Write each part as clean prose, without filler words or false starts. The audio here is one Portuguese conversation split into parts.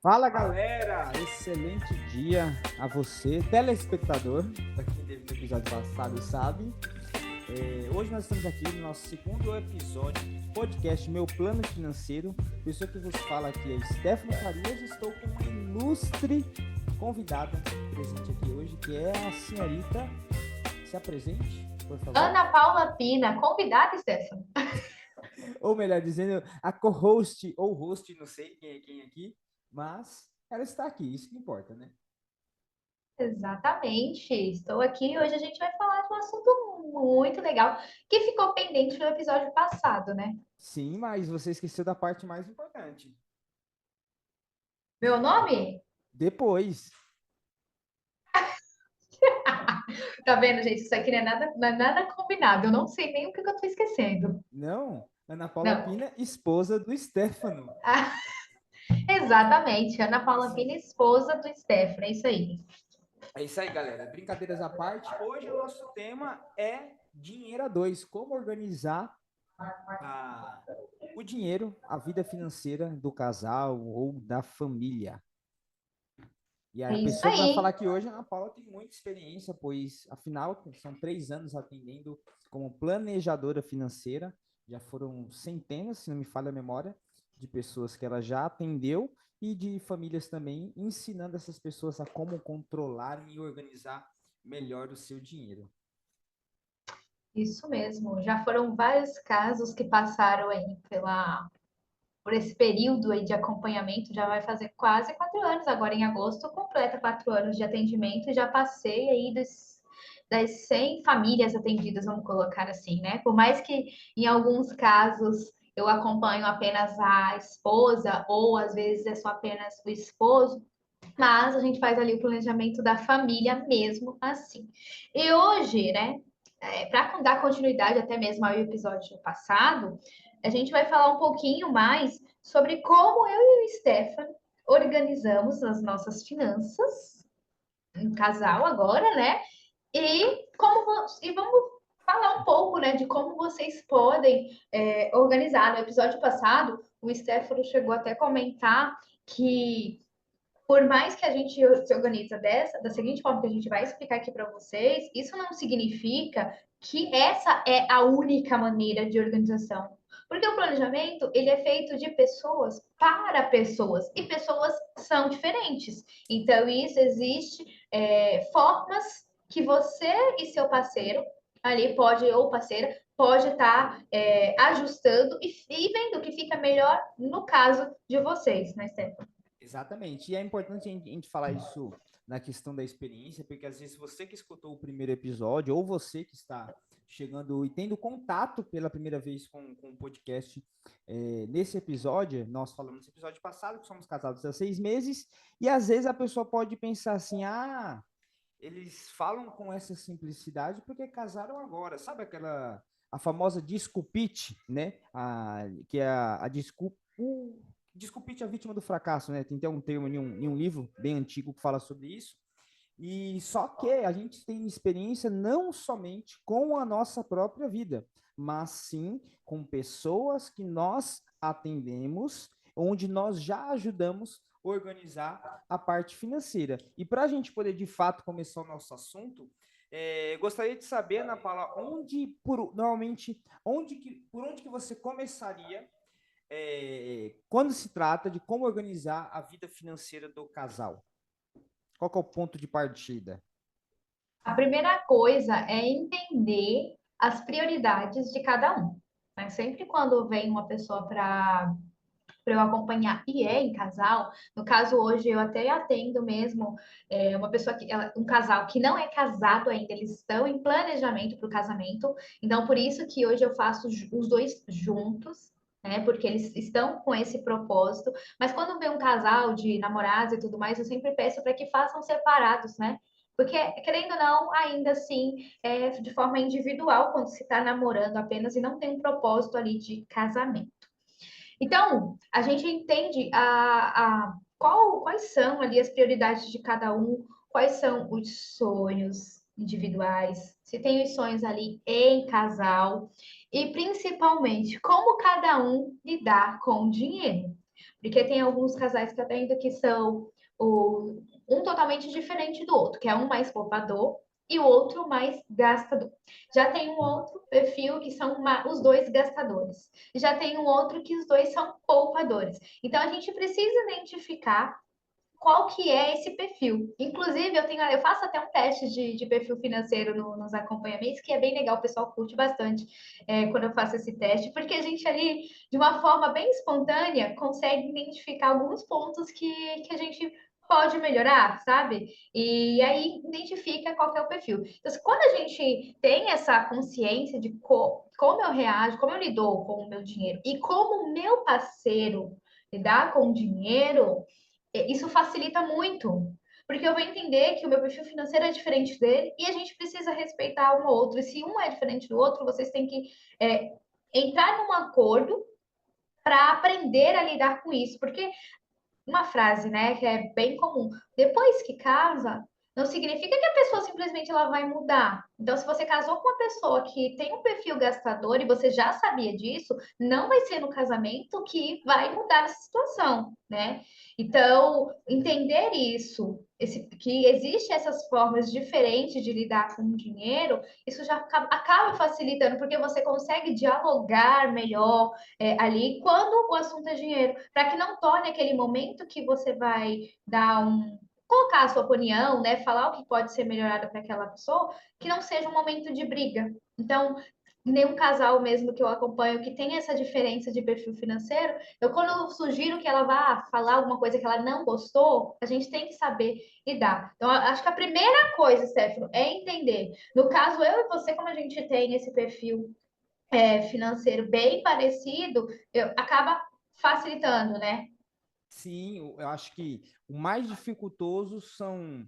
Fala galera, excelente dia a você, telespectador, para quem teve no episódio passado sabe. Hoje nós estamos aqui no nosso segundo episódio do podcast Meu Plano Financeiro. A pessoa que vos fala aqui é Stefano Farias. Estou com uma ilustre convidada presente aqui hoje, que é a senhorita. Se apresente, por favor. Ana Paula Pina, convidada, Stefano. Ou melhor dizendo, a co-host ou host, não sei quem é quem aqui, mas ela está aqui, isso que importa, né? Exatamente, estou aqui. Hoje a gente vai falar de um assunto muito legal que ficou pendente no episódio passado, né? Sim, mas você esqueceu da parte mais importante. Meu nome? Depois. Tá vendo, gente? Isso aqui não é nada combinado. Eu não sei nem o que eu tô esquecendo. Não, Ana Paula Não. Pina, esposa do Stefano. Ah, exatamente, Ana Paula Pina, esposa do Stefano, é isso aí. É isso aí, galera. Brincadeiras à parte. Hoje o nosso tema é dinheiro a dois. Como organizar a, o dinheiro, a vida financeira do casal ou da família. E É a isso pessoa que vai falar aí. aqui hoje, a Ana Paula, tem muita experiência, pois, afinal, são 3 anos atendendo como planejadora financeira. Já foram centenas, se não me falha a memória, de pessoas que ela já atendeu e de famílias também, ensinando essas pessoas a como controlar e organizar melhor o seu dinheiro. Isso mesmo. Já foram vários casos que passaram aí por esse período aí de acompanhamento, já vai fazer quase 4 anos, agora em agosto, completa 4 anos de atendimento e já passei aí das 100 famílias atendidas, vamos colocar assim, né? Por mais que em alguns casos eu acompanho apenas a esposa, ou às vezes é só apenas o esposo, mas a gente faz ali o planejamento da família mesmo assim. E hoje, né, para dar continuidade até mesmo ao episódio passado, a gente vai falar um pouquinho mais sobre como eu e o Stefan organizamos as nossas finanças, em casal agora, né? E vamos falar um pouco, né, de como vocês podem organizar. No episódio passado, o Stefano chegou até a comentar que por mais que a gente se organiza da seguinte forma que a gente vai explicar aqui para vocês, isso não significa que essa é a única maneira de organização. Porque o planejamento, ele é feito de pessoas para pessoas, e pessoas são diferentes. Então, isso existe formas que você e seu parceiro, ali pode, ou parceira, pode estar ajustando e vendo o que fica melhor no caso de vocês, né, Stefano? Exatamente. E é importante a gente falar isso na questão da experiência, porque às vezes você que escutou o primeiro episódio, ou você que está chegando e tendo contato pela primeira vez com o podcast, nesse episódio, nós falamos nesse episódio passado que somos casados há 6 meses, e às vezes a pessoa pode pensar assim, eles falam com essa simplicidade porque casaram agora. Sabe a famosa desculpite, né? Que é a desculpa. Desculpite a vítima do fracasso, né? Tem até um termo em um livro bem antigo que fala sobre isso. E só que a gente tem experiência não somente com a nossa própria vida, mas sim com pessoas que nós atendemos, onde nós já ajudamos a organizar a parte financeira. E para a gente poder de fato começar o nosso assunto, gostaria de saber, Ana Paula, normalmente, por onde que você começaria quando se trata de como organizar a vida financeira do casal? Qual que é o ponto de partida? A primeira coisa é entender as prioridades de cada um. Né? Sempre quando vem uma pessoa para eu acompanhar e é em casal, no caso hoje eu até atendo mesmo uma pessoa um casal que não é casado ainda, eles estão em planejamento para o casamento, então por isso que hoje eu faço os dois juntos. Né, porque eles estão com esse propósito, mas quando vem um casal de namorados e tudo mais, eu sempre peço para que façam separados, né? Porque, querendo ou não, ainda assim, é de forma individual, quando se está namorando apenas e não tem um propósito ali de casamento. Então, a gente entende quais são ali as prioridades de cada um, quais são os sonhos individuais, se tem os sonhos ali em casal, e principalmente como cada um lidar com o dinheiro. Porque tem alguns casais que eu atendo que são um totalmente diferente do outro, que é um mais poupador e o outro mais gastador. Já tem um outro perfil que são os dois gastadores. Já tem um outro que os dois são poupadores. Então a gente precisa identificar qual que é esse perfil. Inclusive, eu faço até um teste de perfil financeiro nos acompanhamentos, que é bem legal, o pessoal curte bastante quando eu faço esse teste, porque a gente ali, de uma forma bem espontânea, consegue identificar alguns pontos que a gente pode melhorar, sabe? E aí identifica qual que é o perfil. Então, quando a gente tem essa consciência de como eu reajo, como eu lido com o meu dinheiro e como o meu parceiro lidar com o dinheiro, isso facilita muito, porque eu vou entender que o meu perfil financeiro é diferente dele e a gente precisa respeitar um ao outro. E se um é diferente do outro, vocês têm que entrar num acordo para aprender a lidar com isso, porque uma frase, né, que é bem comum. Depois que casa, não significa que a pessoa simplesmente ela vai mudar. Então, se você casou com uma pessoa que tem um perfil gastador e você já sabia disso, não vai ser no casamento que vai mudar essa situação, né? Então, entender isso, que existe essas formas diferentes de lidar com o dinheiro, isso já acaba facilitando, porque você consegue dialogar melhor, ali quando o assunto é dinheiro, para que não torne aquele momento que você vai colocar a sua opinião, né, falar o que pode ser melhorado para aquela pessoa, que não seja um momento de briga. Então, nenhum casal mesmo que eu acompanho que tem essa diferença de perfil financeiro, quando eu sugiro que ela vá falar alguma coisa que ela não gostou, a gente tem que saber lidar. Então, acho que a primeira coisa, Stefano, é entender. No caso, eu e você, como a gente tem esse perfil financeiro bem parecido, acaba facilitando, né? Sim, eu acho que o mais dificultoso são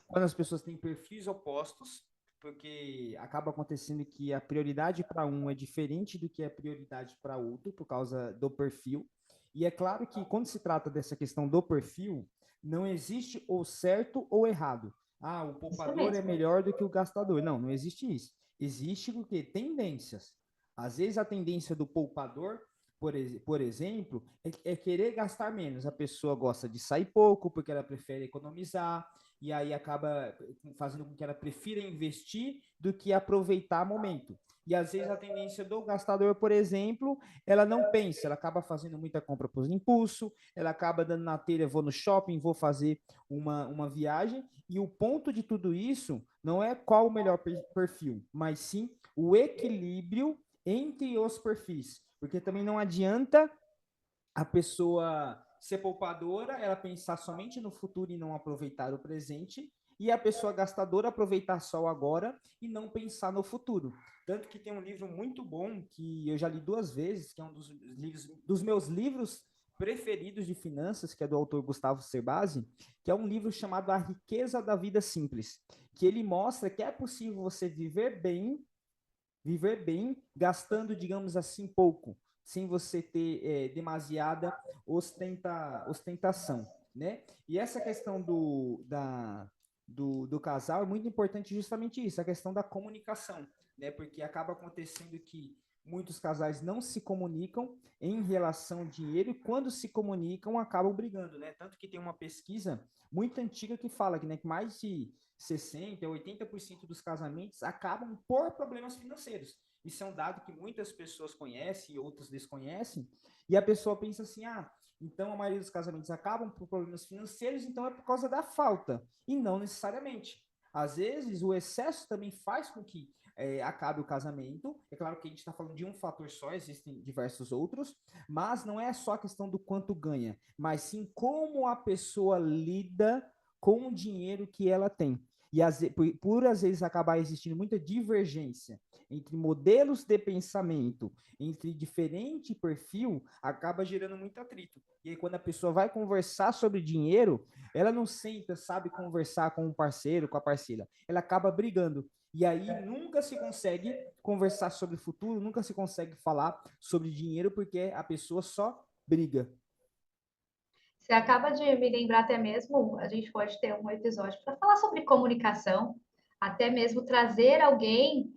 quando as pessoas têm perfis opostos, porque acaba acontecendo que a prioridade para um é diferente do que é prioridade para outro, por causa do perfil. E é claro que quando se trata dessa questão do perfil, não existe o certo ou errado. Ah, o Isso poupador é mesmo. melhor do que o gastador. Não, não existe isso. Existe o quê? Tendências. Às vezes a tendência do poupador por exemplo, é querer gastar menos. A pessoa gosta de sair pouco porque ela prefere economizar e aí acaba fazendo com que ela prefira investir do que aproveitar o momento. E às vezes a tendência do gastador, por exemplo, ela não pensa, ela acaba fazendo muita compra por impulso, ela acaba dando na telha, vou no shopping, vou fazer uma viagem, e o ponto de tudo isso não é qual o melhor perfil, mas sim o equilíbrio entre os perfis. Porque também não adianta a pessoa ser poupadora, ela pensar somente no futuro e não aproveitar o presente, e a pessoa gastadora aproveitar só o agora e não pensar no futuro. Tanto que tem um livro muito bom que eu já li 2 vezes, que é um dos meus livros preferidos de finanças, que é do autor Gustavo Cerbasi, que é um livro chamado A Riqueza da Vida Simples, que ele mostra que é possível você viver bem, gastando, digamos assim, pouco, sem você ter demasiada ostentação, né? E essa questão do casal é muito importante justamente isso, a questão da comunicação, né? Porque acaba acontecendo que muitos casais não se comunicam em relação ao dinheiro e quando se comunicam acabam brigando, né? Tanto que tem uma pesquisa muito antiga que fala que, né, que mais de 60, 80% dos casamentos acabam por problemas financeiros. Isso é um dado que muitas pessoas conhecem e outras desconhecem. E a pessoa pensa assim: ah, então a maioria dos casamentos acabam por problemas financeiros, então é por causa da falta. E não necessariamente. Às vezes, o excesso também faz com que acabe o casamento. É claro que a gente está falando de um fator só, existem diversos outros, mas não é só a questão do quanto ganha, mas sim como a pessoa lida com o dinheiro que ela tem. E por às vezes acabar existindo muita divergência entre modelos de pensamento, entre diferente perfil, acaba gerando muito atrito. E aí, quando a pessoa vai conversar sobre dinheiro, ela não senta, sabe conversar com um parceiro, com a parceira. Ela acaba brigando. E aí nunca se consegue conversar sobre o futuro, nunca se consegue falar sobre dinheiro, porque a pessoa só briga. Você acaba de me lembrar até mesmo, a gente pode ter um episódio para falar sobre comunicação, até mesmo trazer alguém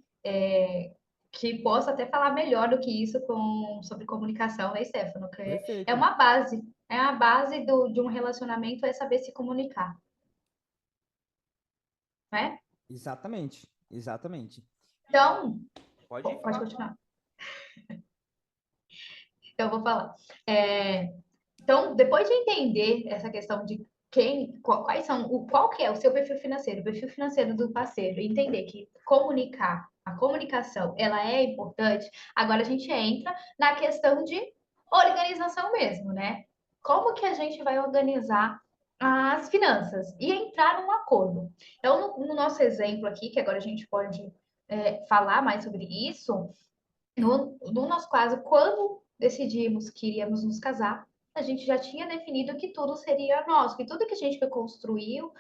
que possa até falar melhor do que isso sobre comunicação, né, Stefano? Que é Perfeito. uma base. É a base de um relacionamento é saber se comunicar, né? Exatamente, exatamente. Então, Pode pode falar. continuar. Então, eu vou falar. Então, depois de entender essa questão de quais são, qual que é o seu perfil financeiro, o perfil financeiro do parceiro, e entender que a comunicação, ela é importante, agora a gente entra na questão de organização mesmo, né? Como que a gente vai organizar as finanças e entrar num acordo. Então, no nosso exemplo aqui, que agora a gente pode falar mais sobre isso, no nosso caso, quando decidimos que iríamos nos casar, a gente já tinha definido que tudo seria nosso, que tudo que a gente construiu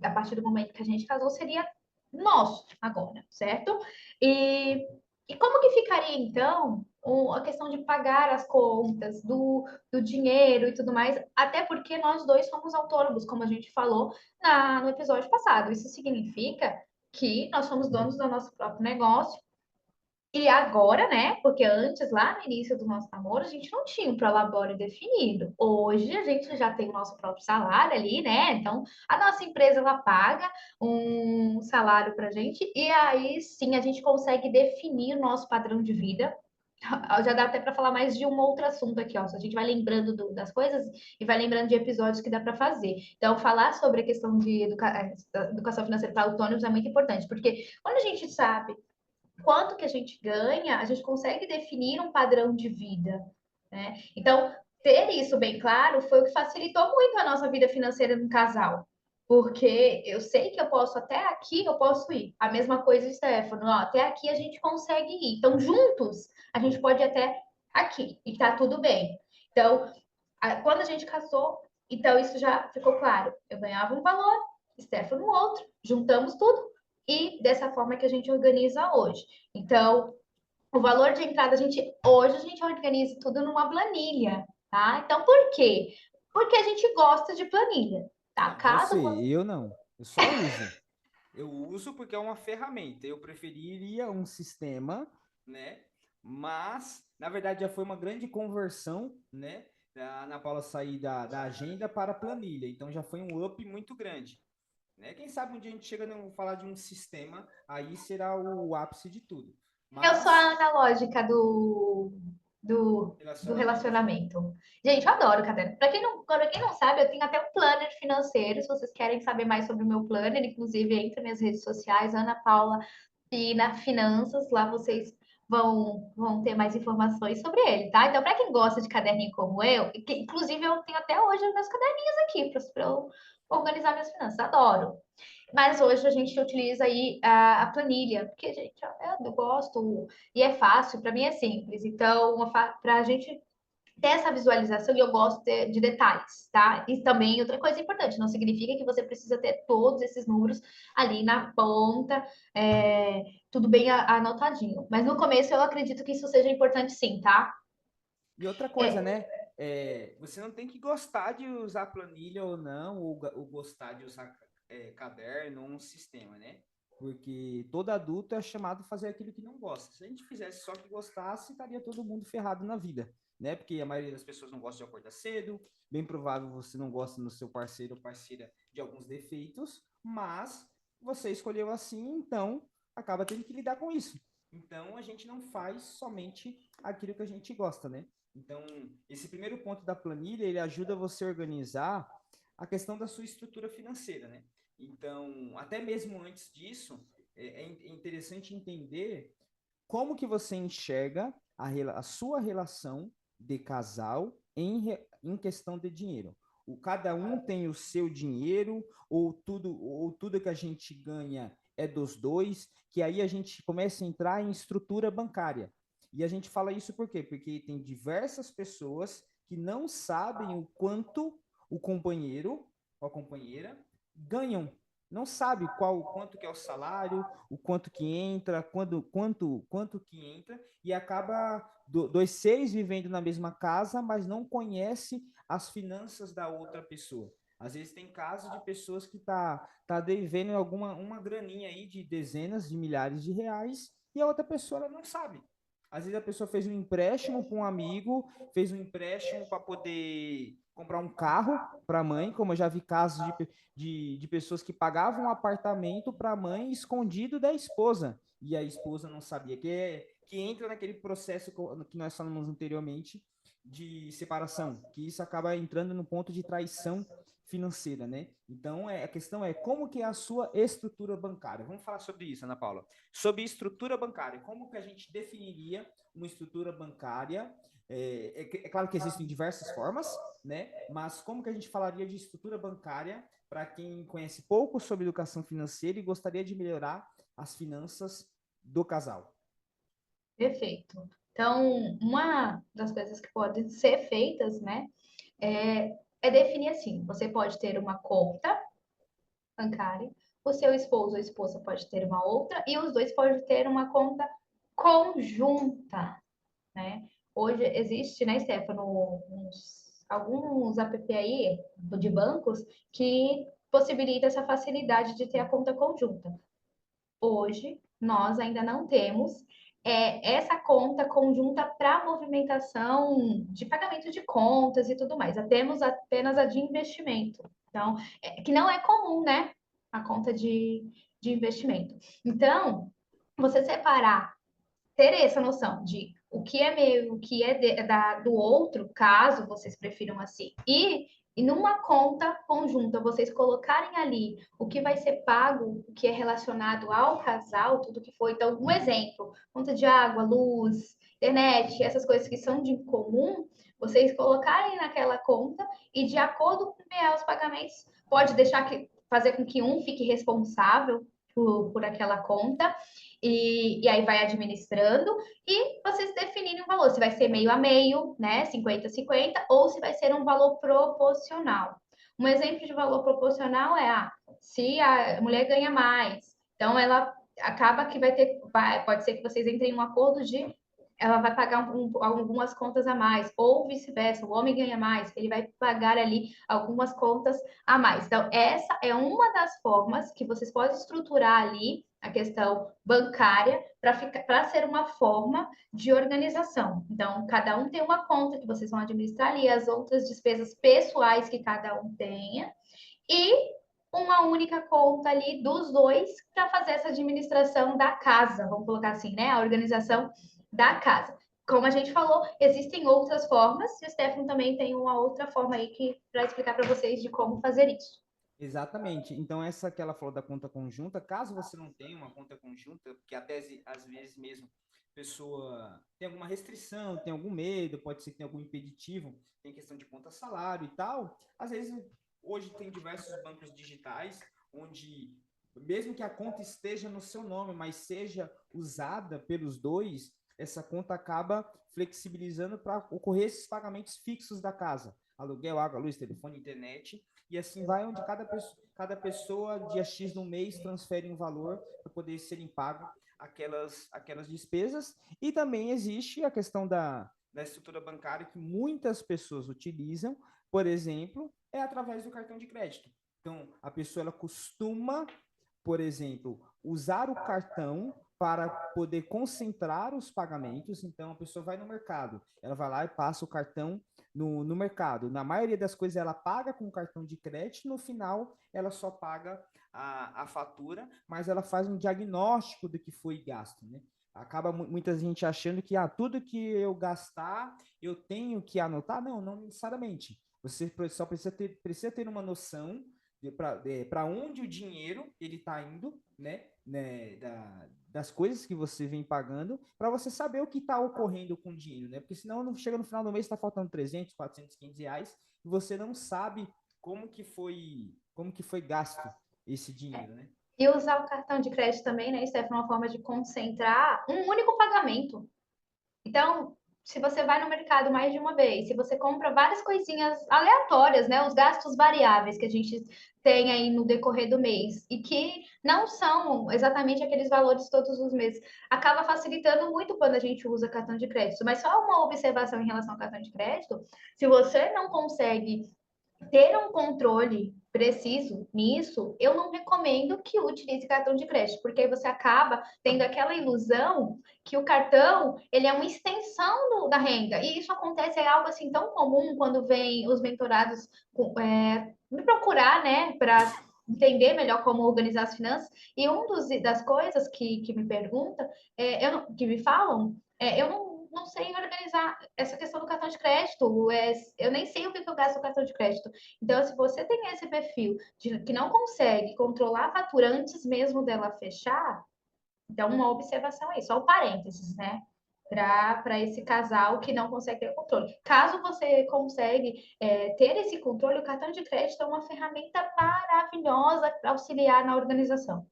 a partir do momento que a gente casou seria nosso agora, certo? E, e como que ficaria então a questão de pagar as contas, do dinheiro e tudo mais, até porque nós dois somos autônomos, como a gente falou no episódio passado. Isso significa que nós somos donos do nosso próprio negócio e agora, né? Porque antes, lá no início do nosso namoro, a gente não tinha um prolabore definido. Hoje, a gente já tem o nosso próprio salário ali, né? Então, a nossa empresa, ela paga um salário pra gente. E aí, sim, a gente consegue definir o nosso padrão de vida. Já dá até para falar mais de um outro assunto aqui, ó. Se a gente vai lembrando das coisas e vai lembrando de episódios que dá para fazer. Então, falar sobre a questão de educação financeira para autônomos é muito importante, porque quando a gente sabe quanto que a gente ganha, a gente consegue definir um padrão de vida, né? Então, ter isso bem claro foi o que facilitou muito a nossa vida financeira no casal. Porque eu sei que eu posso até aqui, eu posso ir. A mesma coisa, Stefano, ó, até aqui a gente consegue ir. Então, juntos, a gente pode ir até aqui e tá tudo bem. Então, quando a gente casou, então isso já ficou claro. Eu ganhava um valor, Stefano outro, juntamos tudo e dessa forma que a gente organiza hoje. Então, o valor de entrada hoje a gente organiza tudo numa planilha, tá? Então, por quê? Porque a gente gosta de planilha, tá? Não, você, eu não. Eu só uso. Eu uso porque é uma ferramenta. Eu preferiria um sistema, né? Mas, na verdade, já foi uma grande conversão, né? Da Ana Paula sair da agenda para a planilha. Então, já foi um up muito grande. Né? Quem sabe um dia a gente chega a falar de um sistema, aí será o ápice de tudo. eu sou Mas, a analógica do relacionamento. relacionamento. Gente, eu adoro caderno. Para quem não sabe, eu tenho até um planner financeiro. Se vocês querem saber mais sobre o meu planner, inclusive entre nas minhas redes sociais, Ana Paula Pina Finanças. Lá vocês vão ter mais informações sobre ele, tá? Então, para quem gosta de caderninho como eu, inclusive eu tenho até hoje os meus caderninhos aqui para eu organizar minhas finanças. Adoro. Mas hoje a gente utiliza aí a planilha, porque, gente, eu gosto e é fácil, para mim é simples. Então, para a gente ter essa visualização, e eu gosto de detalhes, tá? E também outra coisa importante, não significa que você precisa ter todos esses números ali na ponta, tudo bem anotadinho. Mas no começo eu acredito que isso seja importante sim, tá? E outra coisa, É, né? Você não tem que gostar de usar planilha ou não, ou gostar de usar caderno ou um sistema, né? Porque todo adulto é chamado a fazer aquilo que não gosta. Se a gente fizesse só que gostasse, estaria todo mundo ferrado na vida, né? Porque a maioria das pessoas não gosta de acordar cedo, bem provável você não gosta no seu parceiro ou parceira de alguns defeitos, mas você escolheu assim, então acaba tendo que lidar com isso. Então a gente não faz somente aquilo que a gente gosta, né? Então, esse primeiro ponto da planilha, ele ajuda você a organizar a questão da sua estrutura financeira, né? Então, até mesmo antes disso, é interessante entender como que você enxerga a sua relação de casal em questão de dinheiro. Cada um tem o seu dinheiro, ou tudo que a gente ganha é dos dois, que aí a gente começa a entrar em estrutura bancária. E a gente fala isso por quê? Porque tem diversas pessoas que não sabem o quanto o companheiro ou a companheira ganham. Não sabe quanto que é o salário, o quanto que entra, quanto que entra, e acaba dois seres vivendo na mesma casa, mas não conhece as finanças da outra pessoa. Às vezes tem casos de pessoas que tá devendo uma graninha aí de dezenas de milhares de reais e a outra pessoa ela não sabe. Às vezes a pessoa fez um empréstimo para um amigo, fez um empréstimo para poder comprar um carro para a mãe, como eu já vi casos de pessoas que pagavam um apartamento para a mãe escondido da esposa, e a esposa não sabia, que entra naquele processo que nós falamos anteriormente de separação, que isso acaba entrando no ponto de traição financeira, né? Então, a questão é como que é a sua estrutura bancária. Vamos falar sobre isso, Ana Paula. Sobre estrutura bancária, como que a gente definiria uma estrutura bancária? É claro que existem diversas formas, né? Mas como que a gente falaria de estrutura bancária para quem conhece pouco sobre educação financeira e gostaria de melhorar as finanças do casal? Perfeito. Então, uma das coisas que podem ser feitas, né, é definir assim: você pode ter uma conta bancária, o seu esposo ou esposa pode ter uma outra, e os dois podem ter uma conta conjunta, né? Hoje existe, né, Stefano, alguns app aí de bancos que possibilita essa facilidade de ter a conta conjunta. Hoje, nós ainda não temos essa conta conjunta para movimentação de pagamento de contas e tudo mais. Temos apenas a de investimento. Então, que não é comum, né? A conta de investimento. Então, você separar, ter essa noção de o que é meu, o que é do outro, caso vocês prefiram assim, e numa conta conjunta, vocês colocarem ali o que vai ser pago, o que é relacionado ao casal, tudo que for. Então, um exemplo, conta de água, luz, internet, essas coisas que são de comum, vocês colocarem naquela conta e de acordo com os pagamentos, pode deixar fazer com que um fique responsável por aquela conta, e aí vai administrando, e vocês definirem um valor, se vai ser meio a meio, né, 50-50, ou se vai ser um valor proporcional. Um exemplo de valor proporcional é, se a mulher ganha mais, então ela acaba que pode ser que vocês entrem em um acordo de ela vai pagar algumas contas a mais, ou vice-versa, o homem ganha mais, ele vai pagar ali algumas contas a mais. Então, essa é uma das formas que vocês podem estruturar ali a questão bancária para ser uma forma de organização. Então, cada um tem uma conta que vocês vão administrar ali, as outras despesas pessoais que cada um tenha, e uma única conta ali dos dois para fazer essa administração da casa, vamos colocar assim, né? A organização da casa. Como a gente falou, existem outras formas, e o Stefano também tem uma outra forma aí para explicar para vocês de como fazer isso. Exatamente. Então, essa que ela falou da conta conjunta, caso você não tenha uma conta conjunta, porque até às vezes mesmo a pessoa tem alguma restrição, tem algum medo, pode ser que tenha algum impeditivo, tem questão de conta salário e tal, às vezes hoje tem diversos bancos digitais onde mesmo que a conta esteja no seu nome, mas seja usada pelos dois, essa conta acaba flexibilizando para ocorrer esses pagamentos fixos da casa, aluguel, água, luz, telefone, internet, e assim vai, onde cada pessoa, dia X no mês, transfere um valor para poder serem pago aquelas despesas. E também existe a questão da estrutura bancária que muitas pessoas utilizam, por exemplo, é através do cartão de crédito. Então, a pessoa ela costuma, por exemplo, usar o cartão para poder concentrar os pagamentos. Então, a pessoa vai no mercado, ela vai lá e passa o cartão no mercado. Na maioria das coisas, ela paga com cartão de crédito, no final, ela só paga a fatura, mas ela faz um diagnóstico do que foi gasto, né? Acaba muita gente achando que tudo que eu gastar, eu tenho que anotar. Não, não necessariamente. Você só precisa ter uma noção para onde o dinheiro ele está indo, né, das coisas que você vem pagando, para você saber o que está ocorrendo com o dinheiro, né? Porque senão não chega no final do mês está faltando 300, 400, 500 reais e você não sabe como que foi gasto esse dinheiro, né? E usar o cartão de crédito também, né, Steph, é uma forma de concentrar um único pagamento. Então, se você vai no mercado mais de uma vez, se você compra várias coisinhas aleatórias, né, os gastos variáveis que a gente tem aí no decorrer do mês e que não são exatamente aqueles valores todos os meses, acaba facilitando muito quando a gente usa cartão de crédito. Mas só uma observação em relação ao cartão de crédito: se você não consegue ter um controle preciso nisso, eu não recomendo que utilize cartão de crédito, porque aí você acaba tendo aquela ilusão que o cartão ele é uma extensão da renda. E isso acontece, é algo assim tão comum quando vem os mentorados me procurar, né, para entender melhor como organizar as finanças. E das coisas que me perguntam, que me falam, eu não sei organizar essa questão do cartão de crédito. Eu nem sei o que eu gasto no cartão de crédito. Então, se você tem esse perfil que não consegue controlar a fatura antes mesmo dela fechar, então uma observação aí, só um parênteses, né? Para esse casal que não consegue ter controle. Caso você consegue ter esse controle, o cartão de crédito é uma ferramenta maravilhosa para auxiliar na organização.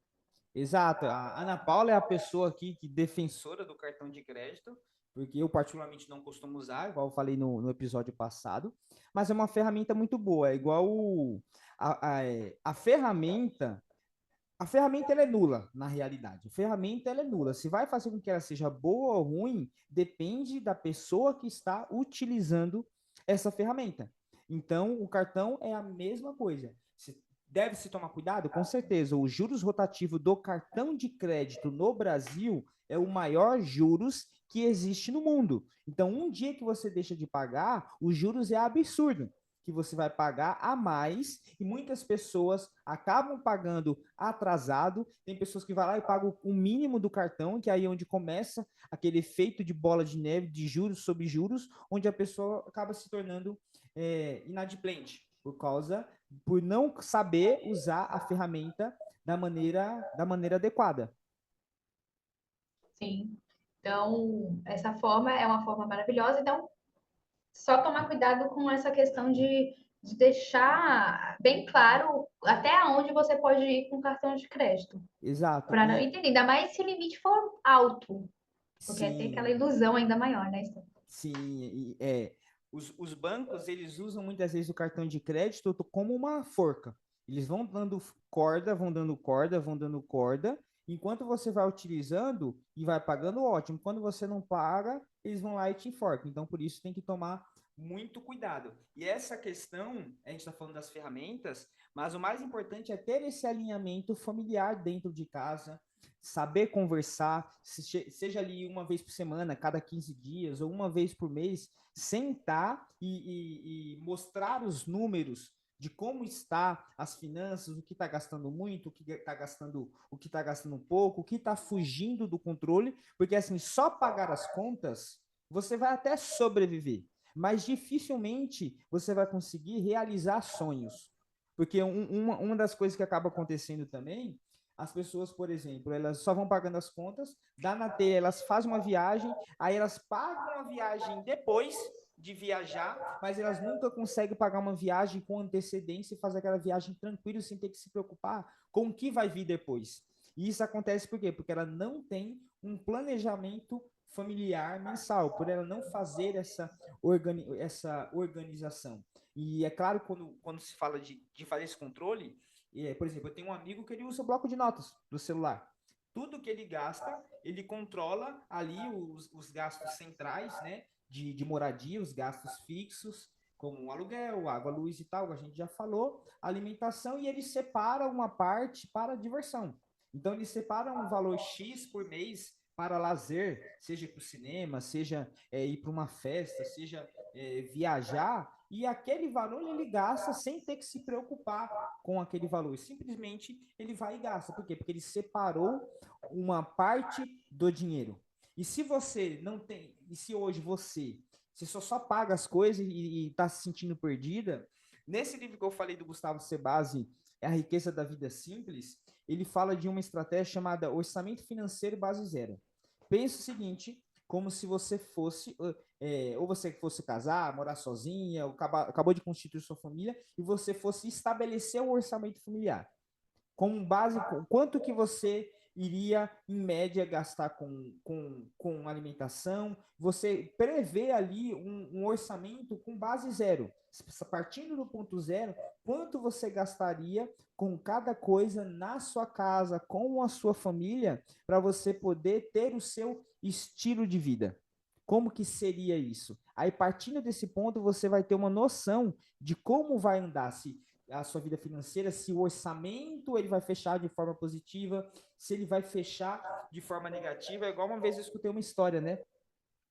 Exato. A Ana Paula é a pessoa aqui que defensora do cartão de crédito, porque eu particularmente não costumo usar, igual eu falei no episódio passado, mas é uma ferramenta muito boa. É igual a ferramenta. A ferramenta ela é nula, na realidade. A ferramenta ela é nula. Se vai fazer com que ela seja boa ou ruim, depende da pessoa que está utilizando essa ferramenta. Então, o cartão é a mesma coisa. Deve-se tomar cuidado? Com certeza. O juros rotativo do cartão de crédito no Brasil é o maior juros que existe no mundo. Então, um dia que você deixa de pagar, os juros é absurdo que você vai pagar a mais e muitas pessoas acabam pagando atrasado. Tem pessoas que vão lá e pagam o mínimo do cartão, que é aí onde começa aquele efeito de bola de neve, de juros sobre juros, onde a pessoa acaba se tornando inadimplente por não saber usar a ferramenta da maneira adequada. Sim. Então, essa forma é uma forma maravilhosa. Então, só tomar cuidado com essa questão de deixar bem claro até onde você pode ir com cartão de crédito. Exato. Para não E entender, ainda mais se o limite for alto, porque tem aquela sim, ilusão ainda maior, né? sim, os bancos, eles usam muitas vezes o cartão de crédito como uma forca. Eles vão dando corda, vão dando corda, vão dando corda. Enquanto você vai utilizando e vai pagando, ótimo. Quando você não paga, eles vão lá e te enforcam. Então, por isso, tem que tomar muito cuidado. E essa questão, a gente está falando das ferramentas, mas o mais importante é ter esse alinhamento familiar dentro de casa, saber conversar, seja ali uma vez por semana, cada 15 dias, ou uma vez por mês, sentar e mostrar os números de como está as finanças, o que está gastando muito, o que está gastando pouco, o que está fugindo do controle, porque assim, só pagar as contas, você vai até sobreviver, mas dificilmente você vai conseguir realizar sonhos. Porque uma das coisas que acaba acontecendo também, as pessoas, por exemplo, elas só vão pagando as contas, dá na telha, elas fazem uma viagem, aí elas pagam a viagem depois de viajar, mas elas nunca conseguem pagar uma viagem com antecedência e fazer aquela viagem tranquilo, sem ter que se preocupar com o que vai vir depois. E isso acontece por quê? Porque ela não tem um planejamento familiar mensal, por ela não fazer essa organização. E é claro, quando se fala de fazer esse controle, por exemplo, eu tenho um amigo que ele usa o bloco de notas do celular. Tudo que ele gasta, ele controla ali os gastos centrais, né? De moradia, os gastos fixos, como aluguel, água, luz e tal, a gente já falou, alimentação, e ele separa uma parte para diversão. Então, ele separa um valor X por mês para lazer, seja para o cinema, seja ir para uma festa, seja viajar, e aquele valor ele gasta sem ter que se preocupar com aquele valor. Simplesmente ele vai e gasta. Por quê? Porque ele separou uma parte do dinheiro. E se você não tem, e se hoje você só paga as coisas e está se sentindo perdida, nesse livro que eu falei do Gustavo Cerbasi, A Riqueza da Vida Simples, ele fala de uma estratégia chamada orçamento financeiro base zero. Pensa o seguinte, como se você fosse, ou você fosse casar, morar sozinha, ou acabou de constituir sua família, e você fosse estabelecer o orçamento familiar. Com base, quanto que você iria, em média, gastar com alimentação, você prevê ali um orçamento com base zero. Partindo do ponto zero, quanto você gastaria com cada coisa na sua casa, com a sua família, para você poder ter o seu estilo de vida. como que seria isso? Aí, partindo desse ponto, você vai ter uma noção de como vai andar, se a sua vida financeira, se o orçamento ele vai fechar de forma positiva, se ele vai fechar de forma negativa. É igual uma vez eu escutei uma história, né?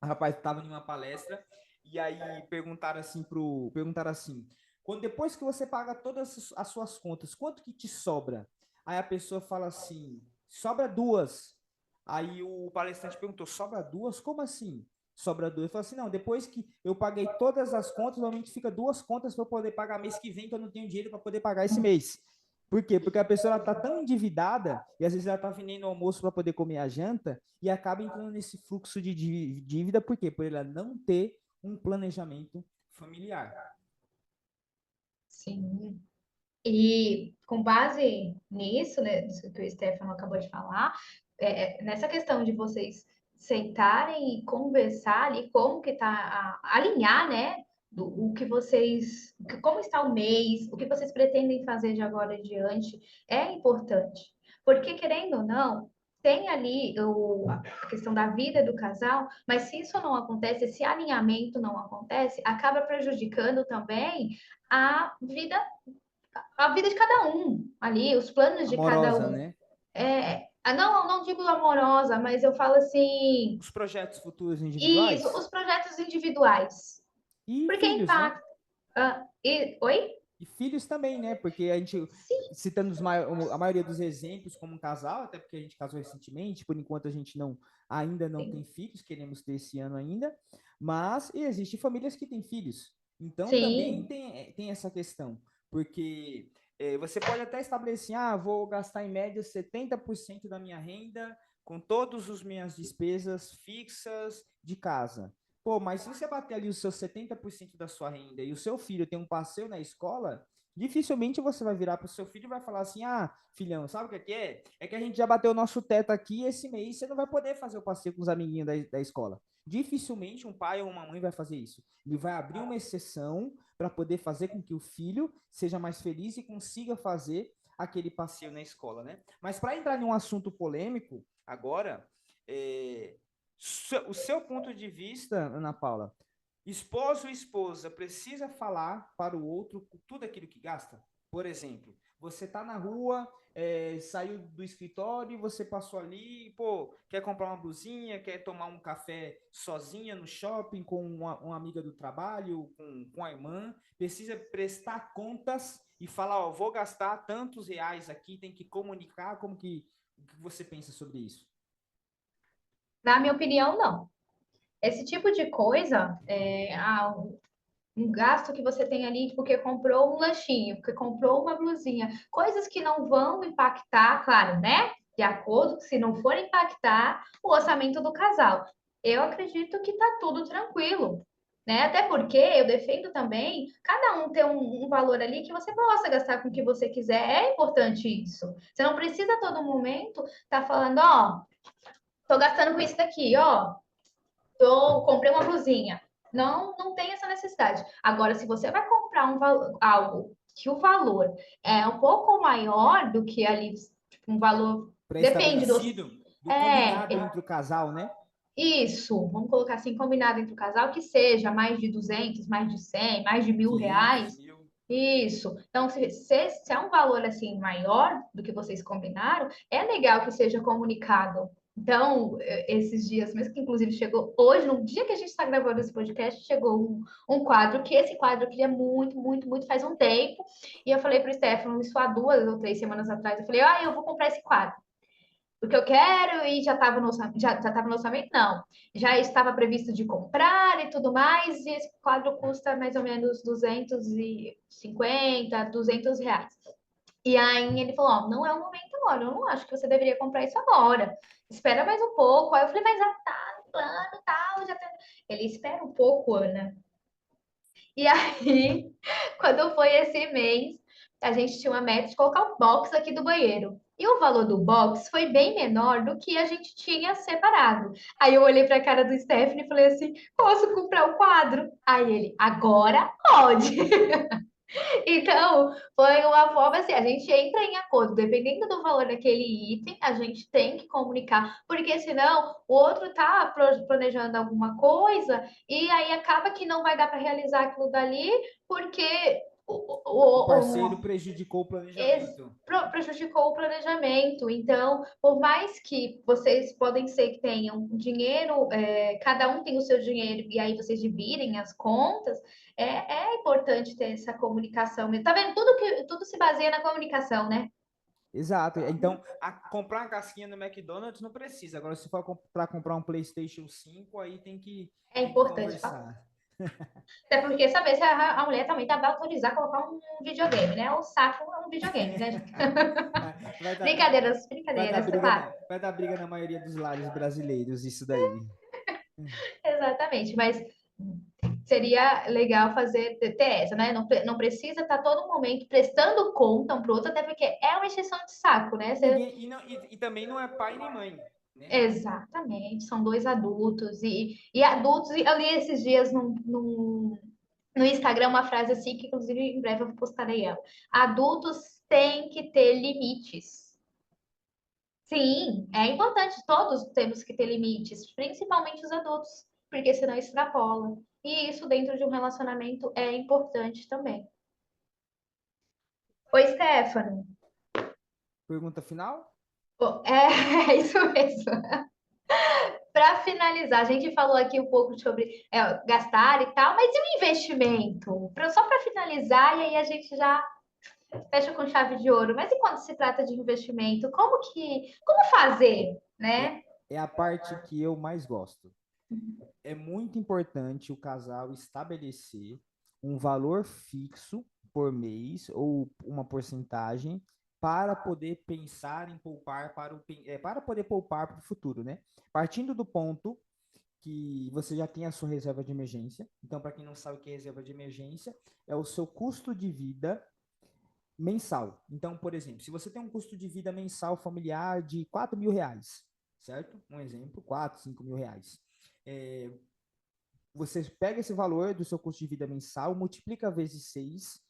O rapaz estava em uma palestra e aí perguntaram assim, quando depois que você paga todas as suas contas, quanto que te sobra? Aí a pessoa fala assim, sobra duas. Aí o palestrante perguntou, sobra duas? Como assim? Sobra duas. Ele falou assim, não, depois que eu paguei todas as contas, normalmente fica duas contas para eu poder pagar mês que vem, que eu não tenho dinheiro para poder pagar esse mês. Por quê? Porque a pessoa está tão endividada e às vezes ela está vendendo o almoço para poder comer a janta e acaba entrando nesse fluxo de dívida, por quê? Por ela não ter um planejamento familiar. Sim. E com base nisso, né, isso que o Stefano acabou de falar, nessa questão de vocês sentarem e conversar ali como que tá, alinhar, né, o que vocês, como está o mês, o que vocês pretendem fazer de agora em diante, é importante. Porque, querendo ou não, tem ali a questão da vida do casal, mas se isso não acontece, esse alinhamento não acontece, acaba prejudicando também a vida a vida de cada um ali, os planos de cada Amorosa, um. né? Não digo amorosa, mas eu falo assim, Os projetos futuros isso, individuais os projetos individuais. e Porque filhos, né? impacta. Oi? E filhos também, né? Porque a gente, Sim, citando a maioria dos exemplos como um casal, até porque a gente casou recentemente, por enquanto a gente ainda não tem sim, filhos, queremos ter esse ano ainda, mas existem famílias que têm filhos. Então também sim. tem essa questão, porque você pode até estabelecer, vou gastar em média 70% da minha renda com todas as minhas despesas fixas de casa. Pô, mas se você bater ali os seus 70% da sua renda e o seu filho tem um passeio na escola, dificilmente você vai virar para o seu filho e vai falar assim: filhão, sabe o que é? É que a gente já bateu o nosso teto aqui esse mês, você não vai poder fazer o passeio com os amiguinhos da escola. Dificilmente um pai ou uma mãe vai fazer isso. Ele vai abrir uma exceção para poder fazer com que o filho seja mais feliz e consiga fazer aquele passeio na escola, né? Mas para entrar em um assunto polêmico agora, é, o seu ponto de vista, Ana Paula, esposo e esposa precisa falar para o outro tudo aquilo que gasta? Por exemplo, você está na rua, saiu do escritório, você passou ali, pô, quer comprar uma blusinha, quer tomar um café sozinha no shopping com uma amiga do trabalho, com a irmã, precisa prestar contas e falar, ó, vou gastar tantos reais aqui, tem que comunicar, o que você pensa sobre isso? Na minha opinião, não. Esse tipo de coisa, um gasto que você tem ali porque comprou um lanchinho, porque comprou uma blusinha, coisas que não vão impactar, claro, né? De acordo, se não for impactar o orçamento do casal. Eu acredito que tá tudo tranquilo, né? Até porque eu defendo também cada um ter um valor ali que você possa gastar com o que você quiser. É importante isso. Você não precisa a todo momento estar falando, ó, tô gastando com isso daqui, ó, comprei uma blusinha. Não tem essa necessidade. Agora, se você vai comprar algo que o valor é um pouco maior do que ali, tipo, um valor. Depende do. Pré-estabelecido, do É, combinado entre o casal, né? isso. Vamos colocar assim, combinado entre o casal, que seja mais de 200, mais de 100, mais de 1.000 reais. 500 mil. Isso. Então, se é um valor assim maior do que vocês combinaram, é legal que seja comunicado. Então, esses dias, mesmo que inclusive chegou hoje, no dia que a gente está gravando esse podcast, chegou um quadro, que esse quadro eu queria muito, muito, muito faz um tempo. E eu falei para o Stefano, isso há 2 ou 3 semanas atrás, eu falei, eu vou comprar esse quadro porque eu quero e já estava no orçamento, já estava no orçamento, não. Já estava previsto de comprar e tudo mais, e esse quadro custa mais ou menos 250, R$ 200. E aí ele falou, não é o momento agora, eu não acho que você deveria comprar isso agora. Espera mais um pouco. Aí eu falei, mas já tá no plano, tal, já tá... Ele espera um pouco, Ana. E aí, quando foi esse mês, a gente tinha uma meta de colocar um box aqui do banheiro. E o valor do box foi bem menor do que a gente tinha separado. Aí eu olhei para a cara do Stephanie e falei assim: posso comprar o quadro? Aí ele, agora pode. Então, foi uma forma assim, a gente entra em acordo, dependendo do valor daquele item, a gente tem que comunicar, porque senão o outro tá planejando alguma coisa e aí acaba que não vai dar para realizar aquilo dali, porque O parceiro prejudicou o planejamento. prejudicou o planejamento. Então, por mais que vocês podem ser que tenham dinheiro, cada um tem o seu dinheiro e aí vocês dividem as contas, é importante ter essa comunicação mesmo. Tá vendo? Tudo se baseia na comunicação, né? Exato. Então, comprar uma casquinha no McDonald's não precisa. Agora, se for para comprar um PlayStation 5, aí É tem que importante falar. conversar. Até porque saber se a mulher também tá vai autorizar colocar um videogame, né? O saco é um videogame, né, gente? Vai dar, Brincadeiras, vai dar brincadeiras, briga claro. vai dar briga na maioria dos lares brasileiros, isso daí. Exatamente, mas seria legal ter essa, né? Não precisa estar todo momento prestando conta um para o outro, até porque é uma exceção de saco, né? E ninguém e também não é pai nem mãe, né? Exatamente, são dois adultos e adultos. Eu li esses dias no Instagram uma frase assim, que inclusive em breve eu postarei ela. Adultos têm que ter limites. Sim, é importante, todos temos que ter limites, principalmente os adultos, porque senão extrapola. E isso dentro de um relacionamento é importante também. Oi, Stefano. Pergunta final? É, é isso mesmo. Para finalizar, a gente falou aqui um pouco sobre gastar e tal, mas e o investimento? Só para finalizar, e aí a gente já fecha com chave de ouro. Mas e quando se trata de investimento? Como fazer, É, né? é a parte que eu mais gosto. É muito importante o casal estabelecer um valor fixo por mês ou uma porcentagem para poder pensar em poupar para poder poupar para o futuro, né? Partindo do ponto que você já tem a sua reserva de emergência. Então, para quem não sabe o que é reserva de emergência, é o seu custo de vida mensal. Então, por exemplo, se você tem um custo de vida mensal familiar de R$ 4.000, certo? Um exemplo, 4, 5 mil reais. É, você pega esse valor do seu custo de vida mensal, multiplica vezes 6.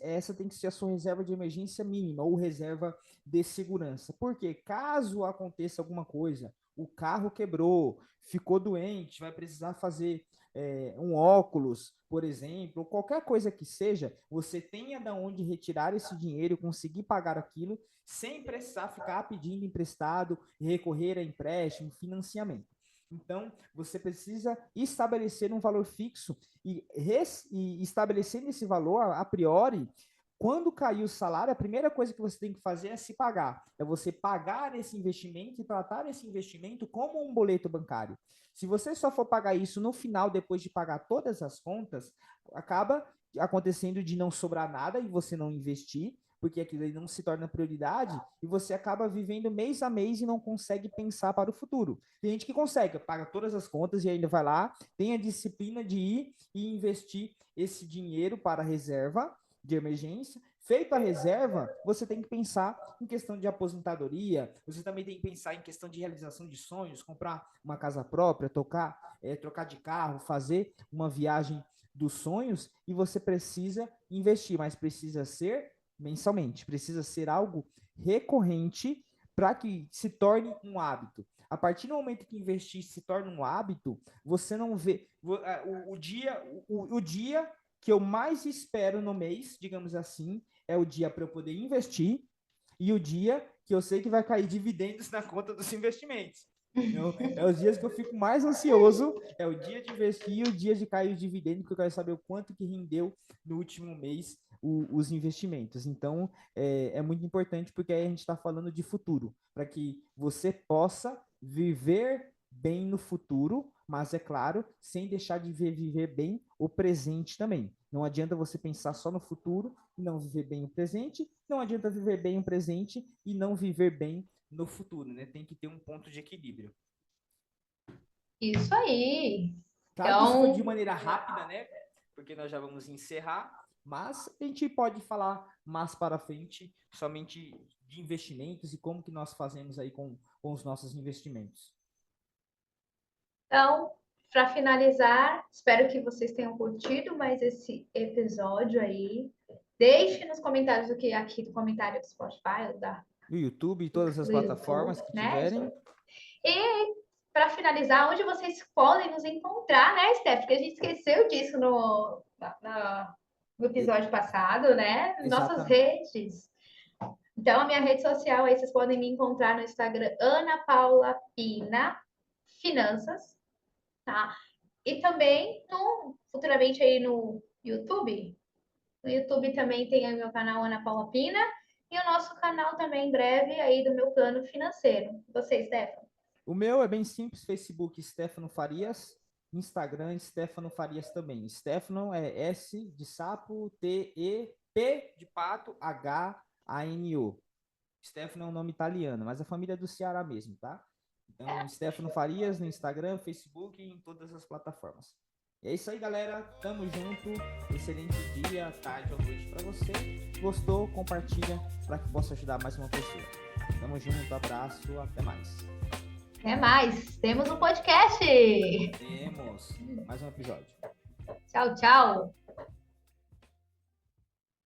Essa tem que ser a sua reserva de emergência mínima ou reserva de segurança. Porque caso aconteça alguma coisa, o carro quebrou, ficou doente, vai precisar fazer um óculos, por exemplo, ou qualquer coisa que seja, você tenha de onde retirar esse dinheiro, conseguir pagar aquilo, sem precisar ficar pedindo emprestado, recorrer a empréstimo, financiamento. Então, você precisa estabelecer um valor fixo e estabelecendo esse valor a priori, quando cair o salário, a primeira coisa que você tem que fazer é se pagar. É você pagar esse investimento e tratar esse investimento como um boleto bancário. Se você só for pagar isso no final, depois de pagar todas as contas, acaba acontecendo de não sobrar nada e você não investir, porque aquilo aí não se torna prioridade e você acaba vivendo mês a mês e não consegue pensar para o futuro. Tem gente que consegue, paga todas as contas e ainda vai lá, tem a disciplina de ir e investir esse dinheiro para a reserva de emergência. Feita a reserva, você tem que pensar em questão de aposentadoria, você também tem que pensar em questão de realização de sonhos, comprar uma casa própria, trocar de carro, fazer uma viagem dos sonhos, e você precisa investir, mas precisa ser mensalmente, precisa ser algo recorrente para que se torne um hábito. A partir do momento que investir se torna um hábito, você não vê o dia que eu mais espero no mês, digamos assim, é o dia para eu poder investir e o dia que eu sei que vai cair dividendos na conta dos investimentos. É os dias que eu fico mais ansioso, é o dia de investir e o dia de cair o dividendo, porque eu quero saber o quanto que rendeu no último mês os investimentos. Então, é muito importante porque aí a gente está falando de futuro, para que você possa viver bem no futuro, mas é claro, sem deixar de viver bem o presente também. Não adianta você pensar só no futuro e não viver bem o presente, não adianta viver bem o presente e não viver bem no futuro, né? Tem que ter um ponto de equilíbrio. Isso aí. Claro que isso foi de Então, maneira rápida, né? Porque nós já vamos encerrar, mas a gente pode falar mais para frente somente de investimentos e como que nós fazemos aí com os nossos investimentos. Então, para finalizar, espero que vocês tenham curtido mais esse episódio aí. Deixe nos comentários aqui do comentário do Spotify, do YouTube, todas as plataformas que tiverem. E para finalizar, onde vocês podem nos encontrar, né, Steph? Porque a gente esqueceu disso no episódio passado, né? Nossas redes. Então, a minha rede social aí, vocês podem me encontrar no Instagram, Ana Paula Pina Finanças, tá? E também, futuramente aí no YouTube. No YouTube também tem aí o meu canal Ana Paula Pina e o nosso canal também em breve aí do meu plano financeiro. Você, Stefano? O meu é bem simples, Facebook Stefano Farias, Instagram Stefano Farias também. Stefano é S de sapo, T-E-P de pato, H-A-N-O. Stefano é um nome italiano, mas a família é do Ceará mesmo, tá? Então, Stefano Farias no Instagram, Facebook e em todas as plataformas. E é isso aí, galera. Tamo junto. Excelente dia, tarde ou noite para você. Gostou? Compartilha para que possa ajudar mais uma pessoa. Tamo junto, abraço, até mais. Até mais. Temos um podcast. Temos mais um episódio. Tchau, tchau.